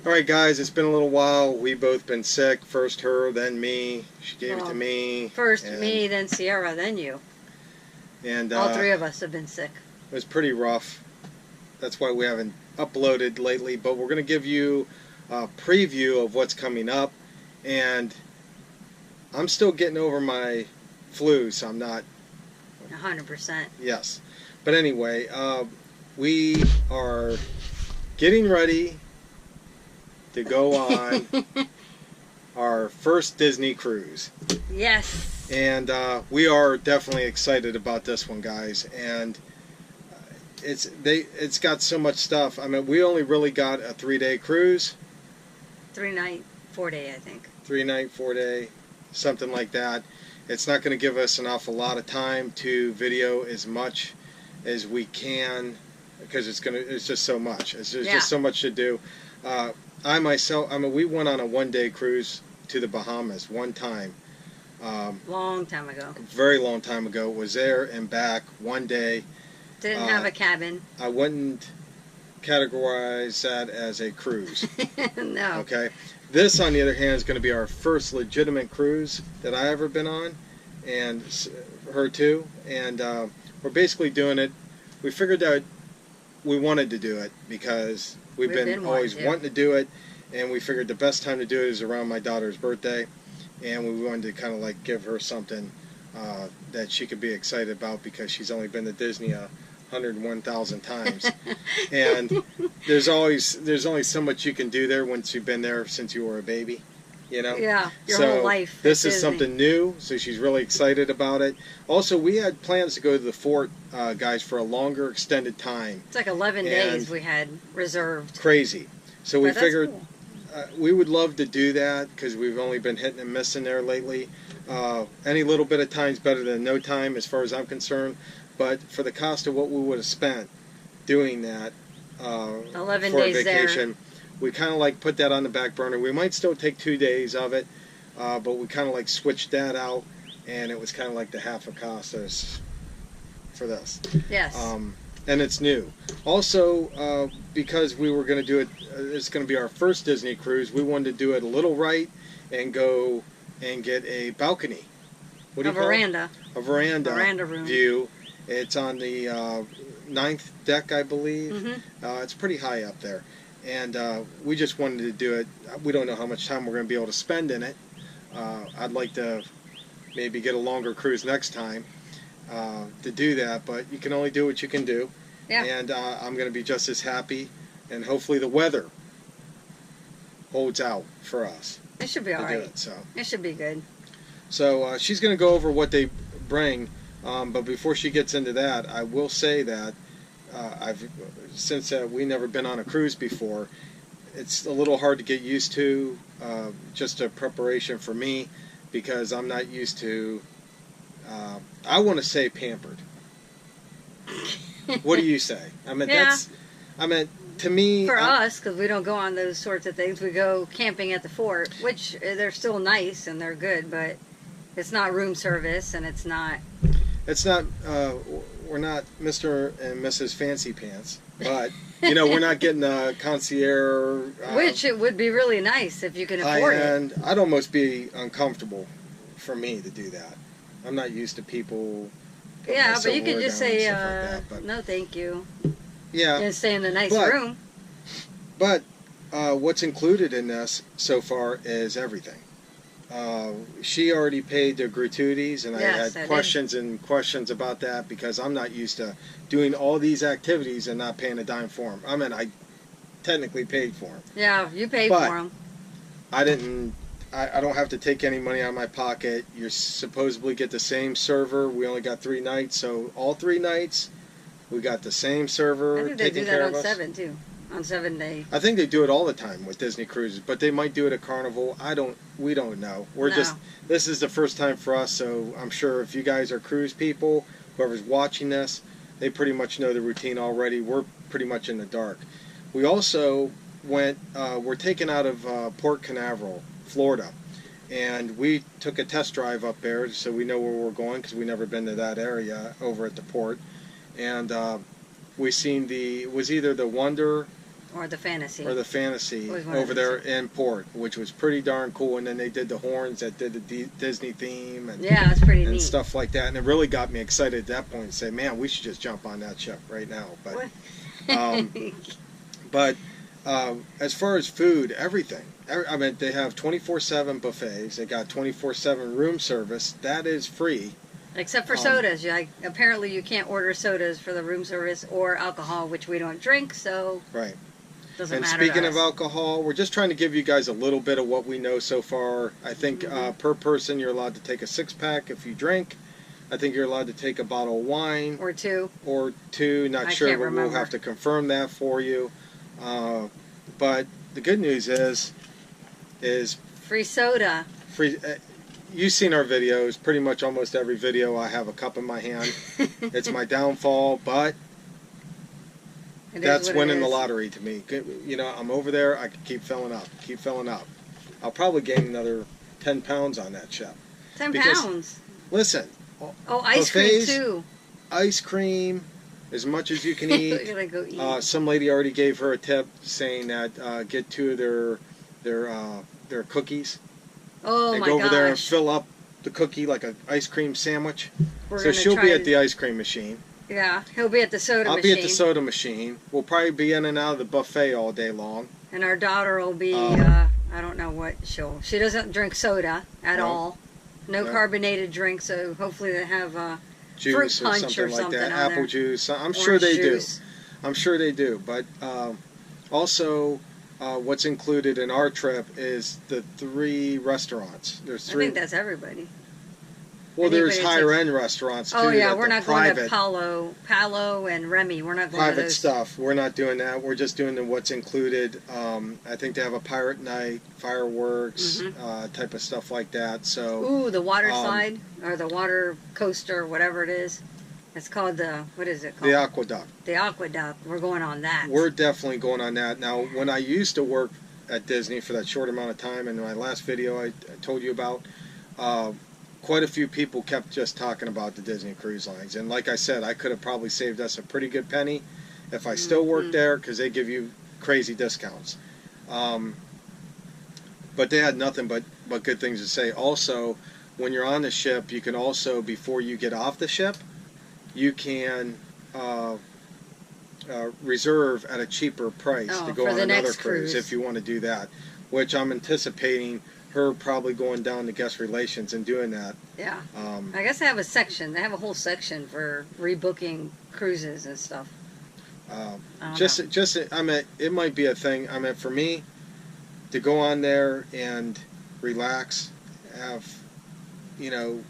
Alright guys, it's been a little while. We've both been sick. First her, then me. She gave it to Well, me. first me, then Sierra, then you. And All three of us have been sick. it was pretty rough. That's why we haven't uploaded lately. But we're going to give you a preview of what's coming up. And I'm still getting over my flu, so I'm not... 100%. Yes. But anyway, we are getting ready to go on our first Disney cruise. Yes. And we are definitely excited about this one, guys. And it's got so much stuff. I mean, we only really got a 3-day cruise. 3-night, 4-day, I think. 3-night, 4-day, something like that. It's not going to give us an awful lot of time to video as much as we can, because it's just so much. There's just so much to do. I mean, we went on a 1-day cruise to the Bahamas one time. Long time ago. A very long time ago. Was there and back 1 day. Didn't have a cabin. I wouldn't categorize that as a cruise. No. Okay. This, on the other hand, is going to be our first legitimate cruise that I ever been on, and her too. And we're basically doing it. We figured out we wanted to do it because we've been always wanting to do it, and we figured the best time to do it is around my daughter's birthday, and we wanted to kind of like give her something that she could be excited about, because she's only been to Disney 101,000 times. And there's only so much you can do there once you've been there since you were a baby, you know. Yeah, your whole life. This is something new, so she's really excited about it. Also, we had plans to go to the fort, guys, for a longer extended time. It's like 11 days we had reserved. Crazy. So we figured cool. We would love to do that, because we've only been hitting and missing there lately. Any little bit of time is better than no time, as far as I'm concerned. But for the cost of what we would have spent doing that 11 for a days vacation, there. we kind of like put that on the back burner. We might still take 2 days of it, but we kind of like switched that out, and it was kind of like the half a cost for this. Yes. And it's new. Also, because we were going to do it, it's going to be our first Disney cruise, we wanted to do it a little right and go and get a balcony. What do you call veranda. It? A veranda room. View. It's on the 9th deck, I believe. Mm-hmm. It's pretty high up there. And we just wanted to do it. We don't know how much time we're going to be able to spend in it. I'd like to maybe get a longer cruise next time to do that, but you can only do what you can do. Yeah. And I'm going to be just as happy, and hopefully the weather holds out for us. It should be all right. It should be good. So she's going to go over what they bring, but before she gets into that, I will say that since we never been on a cruise before, it's a little hard to get used to, just a preparation for me, because I'm not used to, I want to say pampered. What do you say? I mean, to me... For us, because we don't go on those sorts of things, we go camping at the fort, which they're still nice and they're good, but it's not room service, and it's not... It's not, we're not Mr. and Mrs. Fancy Pants, but, you know, we're not getting a concierge... which it would be really nice if you can afford it. I'd almost be uncomfortable for me to do that. I'm not used to people... Yeah, but you could just say, like no thank you. Yeah. And stay in a nice room. But what's included in this so far is everything. She already paid the gratuities, and I had questions and questions about that, because I'm not used to doing all these activities and not paying a dime for them. I mean, I technically paid for them. Yeah, you paid for them. I didn't. I don't have to take any money out of my pocket. You supposedly get the same server. We only got 3 nights, so all 3 nights we got the same server. I think they do that on 7 too. On 7 days. I think they do it all the time with Disney cruises, but they might do it at Carnival. We don't know. This is the first time for us, so I'm sure if you guys are cruise people, whoever's watching this, they pretty much know the routine already. We're pretty much in the dark. We also we're taken out of Port Canaveral, Florida, and we took a test drive up there so we know where we're going, because we've never been to that area over at the port. And we seen it was either the Wonder Or the Fantasy. over of there the in port, which was pretty darn cool. And then they did the horns that did the Disney theme and Yeah, it's pretty and neat. stuff like that. And it really got me excited at that point and say, man, we should just jump on that ship right now. But as far as food, everything. I mean, they have 24/7 buffets. They got 24/7 room service. That is free. Except for sodas. Apparently you can't order sodas for the room service or alcohol, which we don't drink, so Right. doesn't And matter. speaking to of us. alcohol, we're just trying to give you guys a little bit of what we know so far. I think per person you're allowed to take a 6-pack if you drink. I think you're allowed to take a bottle of wine. Or two. Not I sure, can't but we'll remember. have to confirm that for you. But the good news is Free soda. free. You've seen our videos. Pretty much almost every video I have a cup in my hand. It's my downfall, but that's winning the lottery to me. You know, I'm over there. I can keep filling up. I'll probably gain another 10 pounds on that ship. 10 Because- pounds. Listen, Oh, ice cream buffets, too. ice cream, as much as you can We're eat. gonna go eat. Some lady already gave her a tip saying that get 2 of their cookies Oh and my go over there and gosh. fill up the cookie like an ice cream sandwich. We're So gonna she'll try be to- at the ice cream machine. Yeah, he'll be at the soda I'll machine. be at the soda machine. We'll probably be in and out of the buffet all day long. And our daughter will be, I don't know what she doesn't drink soda at No. all. No No. carbonated drink, so hopefully they have Juice fruit or punch something or like something that. on Apple there. juice. I'm sure Orange they juice. do. I'm sure they do. But also, what's included in our trip is the 3 restaurants. There's I 3. think that's everybody. Well, there's anybody higher takes- end restaurants too. Oh yeah, that we're the not going to private, Palo and Remy. We're not going to private those. stuff. We're not doing that. We're just doing what's included. I think they have a pirate night, fireworks, type of stuff like that. So Ooh, the water slide or the water coaster, whatever it is. It's called what is it called? the aqueduct. The aqueduct. We're going on that. We're definitely going on that. Now, when I used to work at Disney for that short amount of time, in my last video I told you about, quite a few people kept just talking about the Disney Cruise Lines. And like I said, I could have probably saved us a pretty good penny if I still worked there, because they give you crazy discounts. But they had nothing but good things to say. Also, when you're on the ship, you can also, before you get off the ship, you can reserve at a cheaper price to go for on the another next cruise cruise. if you want to do that, which I'm anticipating her probably going down to guest relations and doing that. Yeah. I guess they have a section. They have a whole section for rebooking cruises and stuff. I don't know. I mean, it might be a thing. I mean, for me, to go on there and relax, have, food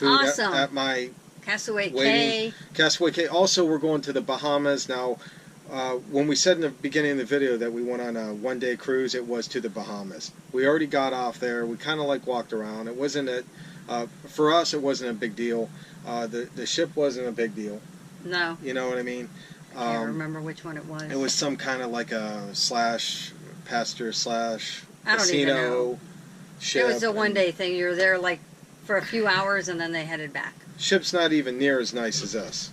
Awesome. at my Castaway waiting. Cay. Castaway Cay. Also, we're going to the Bahamas now. When we said in the beginning of the video that we went on a one-day cruise, it was to the Bahamas. We already got off there. We kind of walked around. It wasn't for us. It wasn't a big deal. The ship wasn't a big deal. No. You know what I mean? I can't remember which one it was. It was some kind of like a pastor / I don't even know. casino ship. It was a one-day thing. You were there for a few hours and then they headed back. Ship's not even near as nice as us.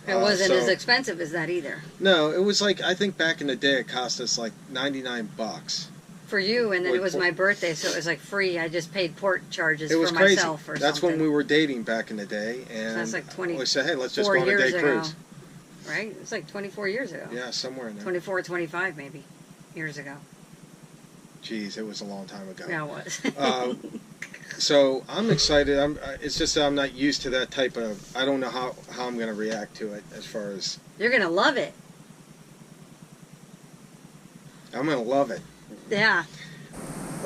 It wasn't so- as expensive as that either. No, it was I think back in the day it cost us $99. For you, and then Wait, it was my birthday, so it was free. I just paid port charges It was for crazy. myself or That's something. when we were dating back in the day, and that's like 20 we said, "Hey, let's just 4 go on a years day ago. cruise." Right? It's 24 years ago. Yeah, somewhere in there. 24 or 25 maybe years ago. Jeez, it was a long time ago. Yeah, it was. So I'm excited. It's just that I'm not used to that type of. I don't know how I'm going to react to it. As far as You're going to love it. I'm going to love it. Yeah.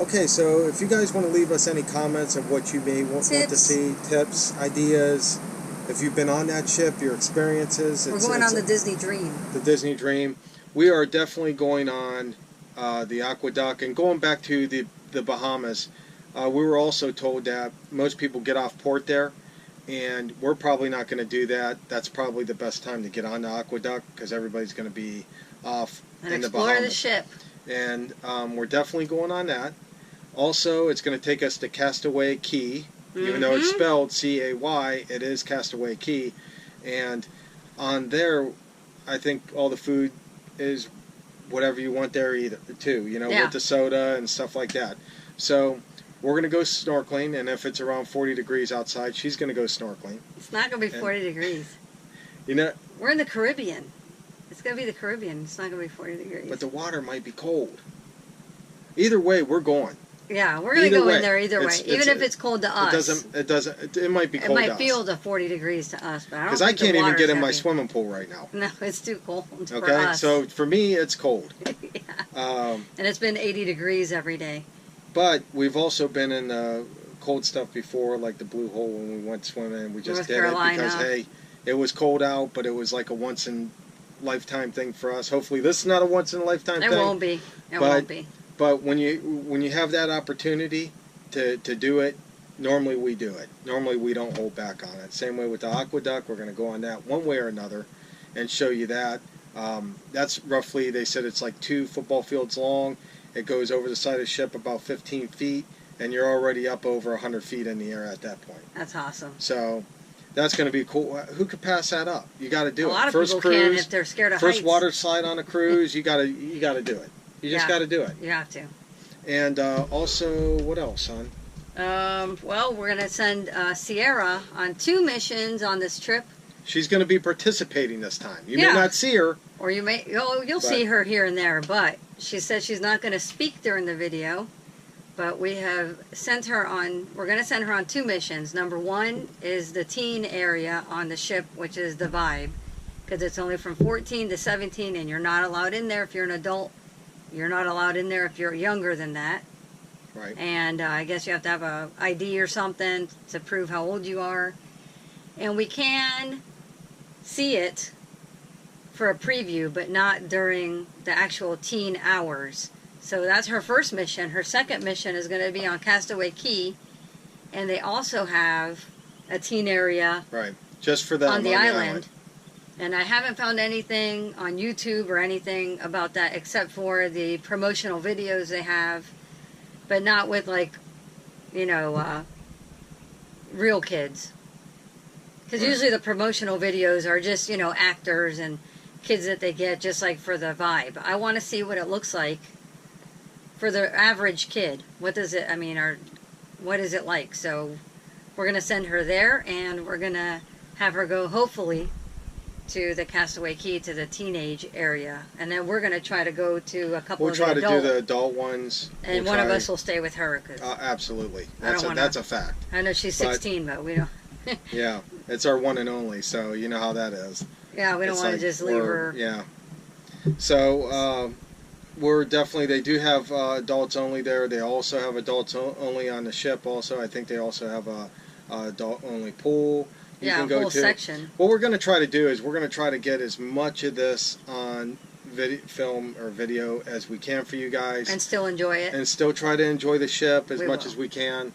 Okay, so if you guys want to leave us any comments of what you may want to Tips. see, tips, ideas, if you've been on that ship, your experiences. We're going on the Disney Dream. The Disney Dream. We are definitely going on the Aqueduct, and going back to the Bahamas. We were also told that most people get off port there, and we're probably not going to do that. That's probably the best time to get on the Aqueduct because everybody's going to be off And in the explore Bahamas. the ship. And we're definitely going on that. Also, it's going to take us to Castaway Cay. Even though it's spelled C-A-Y, it is Castaway Cay. And on there, I think all the food is whatever you want there either too. You know, Yeah. with the soda and stuff like that. So we're gonna go snorkeling, and if it's around 40 degrees outside, she's gonna go snorkeling. It's not going to be 40 degrees. You know, We're in the Caribbean. It's going to be the Caribbean. It's not going to be 40 degrees. but the water might be cold. Either way, we're going. Yeah, we're going to go in there either way. Even if it's cold to us. It doesn't. It might be It cold to might us. feel to 40 degrees to us, but I don't Because I think the can't even water's get in gonna my be. swimming pool right now. No, it's too cold for Okay, us. so for me, it's cold. Yeah. And it's been 80 degrees every day. But we've also been in cold stuff before, like the Blue Hole when we went swimming. We just North did Carolina. it because, hey, it was cold out, but it was like a once-in-lifetime thing for us. Hopefully this is not a once-in-a-lifetime It thing. won't be. It won't be. But when you have that opportunity to do it, normally we do it. Normally we don't hold back on it. Same way with the aqueduct, we're going to go on that one way or another and show you that. That's roughly, they said it's like 2 football fields long. It goes over the side of the ship about 15 feet, and you're already up over 100 feet in the air at that point. That's awesome. So that's going to be cool. Who could pass that up? You got to do it. A lot of First people cruise, can if they're scared of first heights. water slide on a cruise. You got to do it. You just got to do it. You have to. And also, what else, son? Well, we're going to send Sierra on 2 missions on this trip. She's going to be participating this time. You Yeah. may not see her. Or you'll see her here and there, but she said she's not going to speak during the video. But we have sent her on, we're going to send her on 2 missions. Number 1 is the teen area on the ship, which is the Vibe. Because it's only from 14 to 17, and you're not allowed in there if you're an adult. You're not allowed in there if you're younger than that. Right. And I guess you have to have a ID or something to prove how old you are. And we can see it for a preview, but not during the actual teen hours. So that's her first mission. Her second mission is going to be on Castaway Cay, and they also have a teen area Right. Just for them on the island. And I haven't found anything on YouTube or anything about that except for the promotional videos they have, but not with, like, you know, real kids. Because Right. usually the promotional videos are just, you know, actors and kids that they get just like for the Vibe. I want to see what it looks like for the average kid. What does it, I mean, or what is it like? So we're going to send her there, and we're going to have her go, hopefully, to the Castaway Cay, to the teenage area. And then we're going to try to go to a couple We'll of the try to adult. do the adult ones. And We'll one of try- us will stay with her. Cause Absolutely. I don't wanna- That's a fact. I know she's But- 16, but we don't. Yeah. It's our one and only, so you know how that is. Yeah, we don't It's want to like just leave her. Yeah. So we're definitely, they do have adults only there. They also have adults only on the ship also. I think they also have a adult only pool you Yeah, can go whole to. section. What we're going to try to do is we're going to try to get as much of this on film or video as we can for you guys. And still enjoy it. And still try to enjoy the ship as We much will. as we can.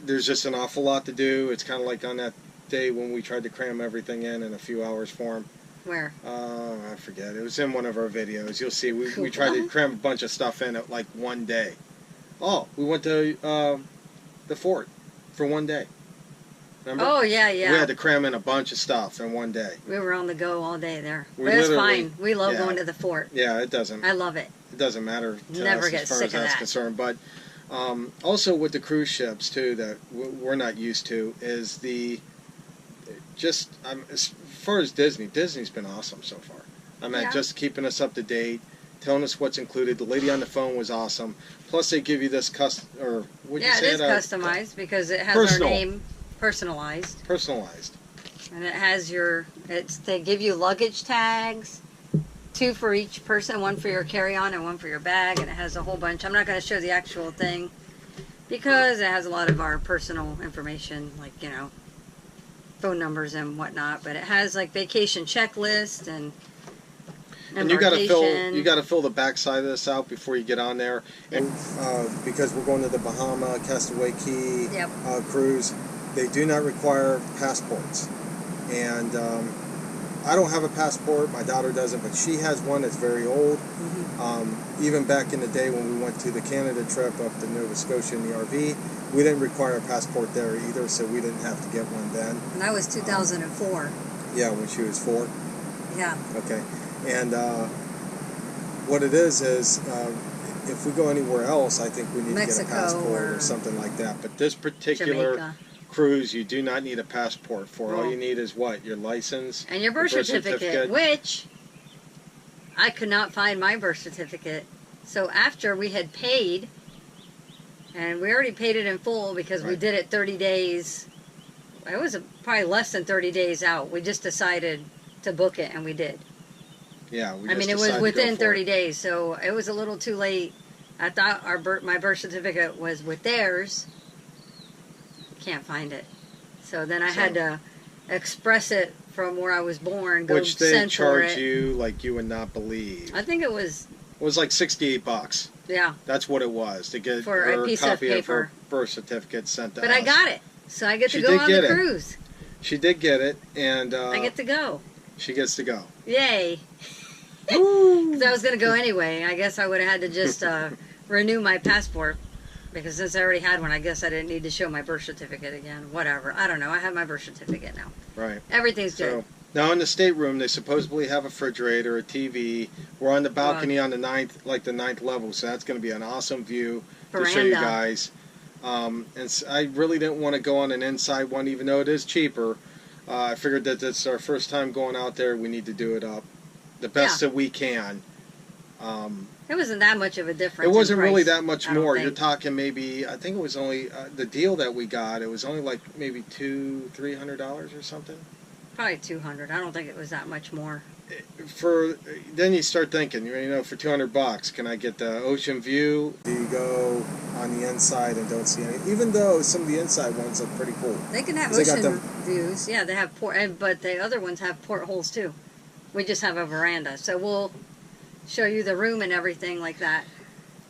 There's just an awful lot to do. It's kind of like on that day when we tried to cram everything in a few hours for them. Where? I forget. It was in one of our videos. You'll see. We tried to cram a bunch of stuff in at like one day. Oh, we went to the fort for one day. Remember? Oh, yeah, yeah. We had to cram in a bunch of stuff in one day. We were on the go all day there. We But it's literally- fine. We love yeah. going to the fort. Yeah, it doesn't. I love it. It doesn't matter to Never us get as far sick as of that's that. concerned. But also with the cruise ships too, that we're not used to is as far as Disney's been awesome so far. I mean, Yeah. just keeping us up to date, telling us what's included. The lady on the phone was awesome. Plus, they give you this Yeah, it is customized because it has personal. our name personalized. Personalized. And it has they give you luggage tags, 2 for each person, 1 for your carry-on and 1 for your bag, and it has a whole bunch. I'm not going to show the actual thing because it has a lot of our personal information, like, you know, phone numbers and whatnot, but it has like vacation checklist and And you got to fill the backside of this out before you get on there, and because we're going to the Bahama Castaway Cay Yep. cruise, they do not require passports, and I don't have a passport. My daughter doesn't, but she has one that's very old. Even back in the day when we went to the Canada trip up to Nova Scotia in the RV, we didn't require a passport there either, so we didn't have to get one then. And that was 2004. Yeah, when she was 4. Yeah. Okay, and what it is if we go anywhere else, I think we need to get a Mexico passport or or something like that. But this particular Jamaica. cruise, you do not need a passport for. All Well, you need is what? Your license and your birth certificate, which I could not find my birth certificate. So after we had paid, and we already paid it in full because we Right. did it 30 days. It was probably less than 30 days out. We just decided to book it, and we did. Yeah, we I just mean, it was decided to go within for 30 it. days, so it was a little too late. I thought my birth certificate was with theirs. Can't find it. So then I had to express it from where I was born, go Which they send for charge it. you like you would not believe. I think it was, It was like $68. yeah, That's what it was to get For a her piece of copy of her paper. birth certificate sent to but us. I got it. So I get to She go did on get the it. cruise. She did get it, and I get to go. she gets to go. Yay. Woo! Because I was going to go anyway. I guess I would have had to just renew my passport. Because since I already had one, I guess I didn't need to show my birth certificate again. Whatever. I don't know. I have my birth certificate now. Right. Everything's good. So now in the stateroom, they supposedly have a refrigerator, a TV. We're on the balcony on the ninth level, so that's going to be an awesome view to show you Veranda. guys. I really didn't want to go on an inside one, even though it is cheaper. I figured that it's our first time going out there. We need to do it up the best that we can. It wasn't that much of a difference. It wasn't in really price, that much I don't more. think. You're talking maybe, I think it was only, the deal that we got, it was only like maybe $200-300 or something. Probably 200. I don't think it was that much more. Then you start thinking, for $200, can I get the ocean view? Do you go on the inside and don't see any? Even though some of the inside ones look pretty cool. They can have 'Cause they got ocean them- views. Yeah, they have but the other ones have portholes too. We just have a veranda. So we'll show you the room and everything like that.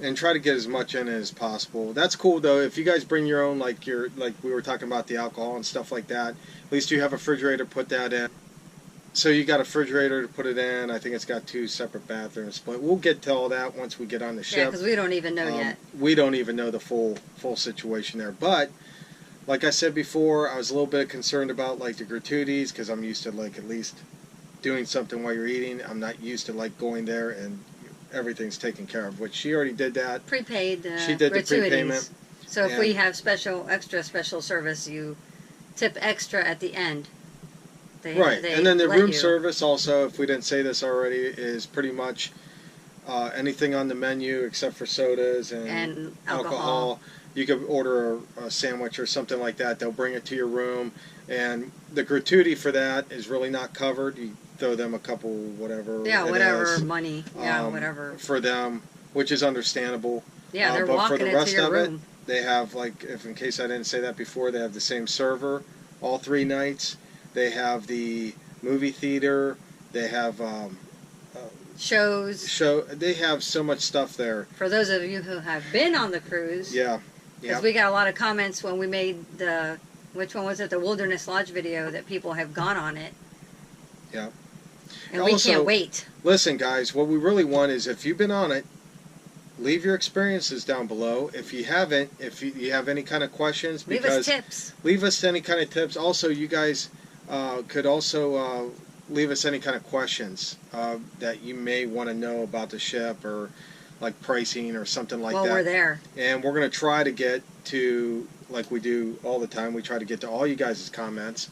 And try to get as much in it as possible. That's cool though. If you guys bring your own, like we were talking about the alcohol and stuff like that, at least you have a refrigerator to put that in. So you got a refrigerator to put it in. I think it's got 2 separate bathrooms. But we'll get to all that once we get on the Yeah, ship. because we don't even know yet. We don't even know the full situation there. But like I said before, I was a little bit concerned about like the gratuities because I'm used to like at least doing something while you're eating. I'm not used to like going there and everything's taken care of, which she already did that. Prepaid She did the gratuities. prepayment. So if we and- have extra special service, you tip extra at the end. Right, and then the let room you. service also, if we didn't say this already, is pretty much anything on the menu except for sodas And alcohol. You could order a sandwich or something like that. They'll bring it to your room, and the gratuity for that is really not covered. You throw them a couple whatever. Yeah, it whatever is, money. Yeah, whatever. for them, which is understandable. Yeah, they're but walking for the it rest to your of room. it, they have if in case I didn't say that before, they have the same server all 3 nights. They have the movie theater. They have Shows. They have so much stuff there. For those of you who have been on the cruise. Yeah. Because we got a lot of comments when we made which one was it? The Wilderness Lodge video that people have gone on it. Yeah. And we Also, can't wait. Listen, guys, what we really want is if you've been on it, leave your experiences down below. If you haven't, if you have any kind of questions, Leave us tips. Leave us any kind of tips. Also, you guys could also leave us any kind of questions that you may want to know about the ship or like pricing or something like that. While we're there. And we're going to try to get to, like we do all the time, we try to get to all you guys' comments.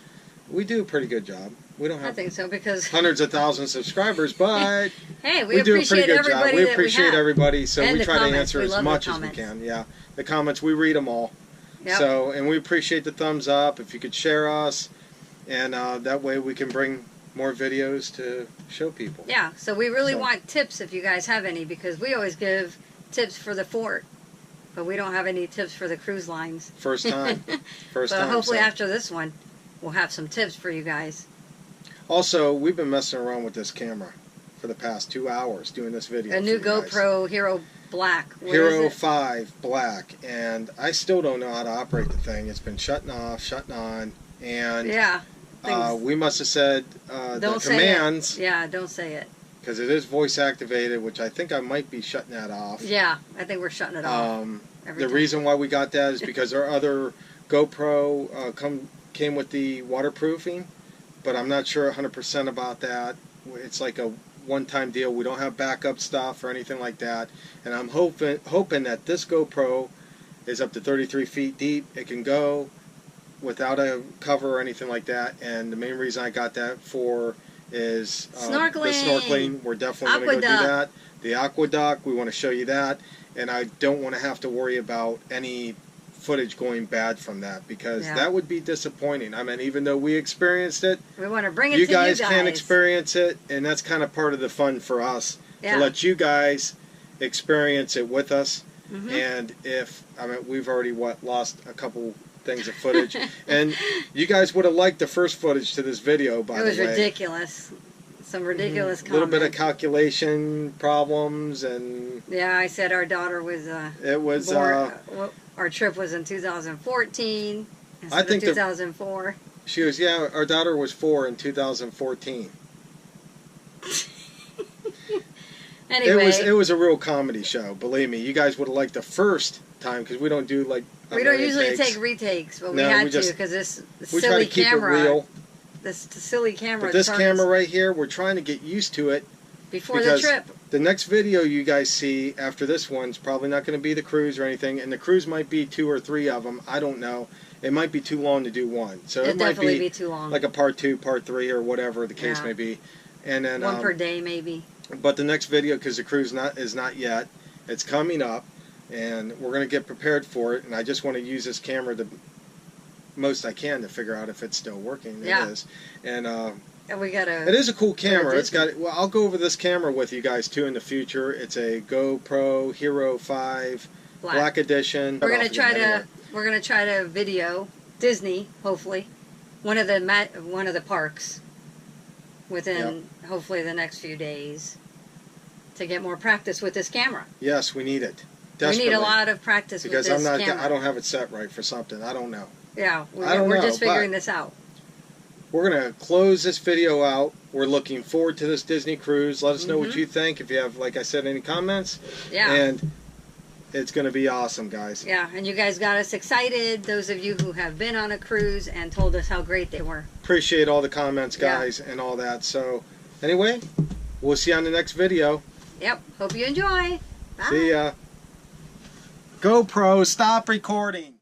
We do a pretty good job. We don't I have think so because hundreds of thousands of subscribers, but hey, we do a pretty appreciate good everybody job. We that appreciate we have. everybody, so And we the try to comments. answer We as love the much as we comments. can. Yeah, the comments, we read them all. Yep. So, and we appreciate the thumbs up. If you could share us, and that way we can bring more videos to show people. Yeah, so we really So- want tips if you guys have any because we always give tips for the fort, but we don't have any tips for the cruise lines. First time. First But time. hopefully so. after this one, we'll have some tips for you guys. Also, we've been messing around with this camera for the past 2 hours doing this video. A new for you guys. GoPro Hero Black. What is Hero it? 5 Black, and I still don't know how to operate the thing. It's been shutting off, shutting on, and Yeah. things- we must have said the Don't say commands, it. Yeah, don't say it. because it is voice activated, which I think I might be shutting that off. Yeah, I think we're shutting it off. every The time. reason why we got that is because our other GoPro came with the waterproofing, but I'm not sure 100% about that. It's like a one-time deal. We don't have backup stuff or anything like that. And I'm hoping that this GoPro is up to 33 feet deep. It can go without a cover or anything like that. And the main reason I got that for is snorkeling. The snorkeling. We're definitely going to go do that. The aqueduct, we want to show you that. And I don't want to have to worry about any footage going bad from that, because that would be disappointing. I mean, even though we experienced it, we want to bring it to you guys. Can't experience it, and that's kind of part of the fun for us, to let you guys experience it with us. And if, I mean, we've already lost a couple things of footage, and you guys would have liked the first footage to this video, by the way. It was ridiculous. Some ridiculous comments. A little bit of calculation problems, and yeah, I said our daughter was it was our trip was in 2014 instead I think of 2004. She was, yeah, our daughter was 4 in 2014. Anyway, it was a real comedy show. Believe me, you guys would have liked the first time, because we don't do like we don't usually take retakes, but we had to because this silly camera. This silly camera. But this camera right here, we're trying to get used to it before the trip. The next video you guys see after this one's probably not going to be the cruise or anything, and the cruise might be 2 or 3 of them. I don't know. It might be too long to do one, so it might definitely be too long. Like a part 2, part 3, or whatever the case may be. And then one per day maybe. But the next video, because the cruise is not yet, it's coming up, and we're going to get prepared for it. And I just want to use this camera the most I can to figure out if it's still working. It is, and we gotta. It is a cool camera. It's got. Well, I'll go over this camera with you guys too in the future. It's a GoPro Hero 5 Black Edition. We're gonna try to. We're gonna try to video Disney, hopefully, one of the parks within hopefully the next few days, to get more practice with this camera. Yes, we need it. We need a lot of practice because with this camera. I don't have it set right for something. I don't know. Yeah, we're just figuring this out. We're going to close this video out. We're looking forward to this Disney cruise. Let us know what you think. If you have, like I said, any comments. Yeah. And it's going to be awesome, guys. Yeah, and you guys got us excited. Those of you who have been on a cruise and told us how great they were. Appreciate all the comments, guys, and all that. So, anyway, we'll see you on the next video. Yep. Hope you enjoy. Bye. See ya. GoPro, stop recording.